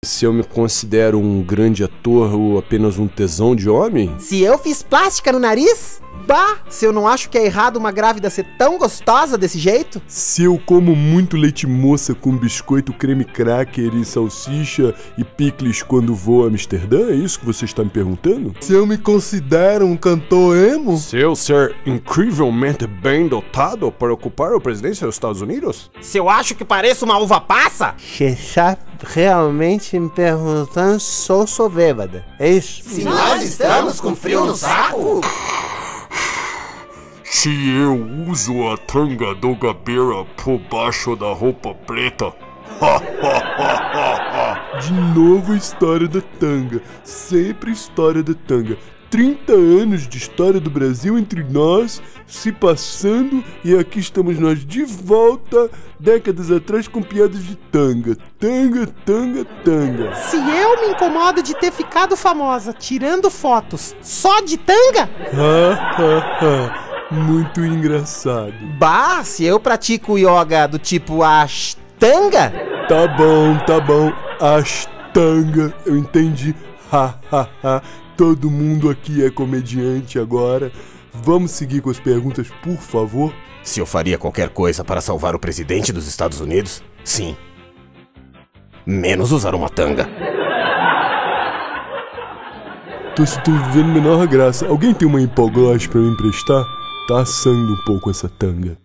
Se eu me considero um grande ator ou apenas um tesão de homem? Se eu fiz plástica no nariz? Bah, se eu não acho que é errado uma grávida ser tão gostosa desse jeito? Se eu como muito leite moça com biscoito, creme cracker e salsicha e picles quando vou a Amsterdã? É isso que você está me perguntando? Se eu me considero um cantor emo? Se eu ser incrivelmente bem dotado para ocupar a presidência dos Estados Unidos? Se eu acho que pareço uma uva passa? Você está realmente me perguntando se sou bêbada, é isso? Se nós estamos com frio no saco? Se eu uso a tanga do Gabeira por baixo da roupa preta. De novo a história da tanga. Sempre história da tanga. 30 anos de história do Brasil entre nós, se passando, e aqui estamos nós de volta, décadas atrás, com piadas de tanga. Tanga, tanga, tanga. Se eu me incomodo de ter ficado famosa tirando fotos só de tanga? Muito engraçado. Bah, se eu pratico yoga do tipo Ashtanga? Tá bom. Ashtanga, eu entendi. Todo mundo aqui é comediante agora. Vamos seguir com as perguntas, por favor? Se eu faria qualquer coisa para salvar o presidente dos Estados Unidos? Sim. Menos usar uma tanga. Tô vendo menor graça. Alguém tem uma hipoglós pra me emprestar? Tá assando um pouco essa tanga.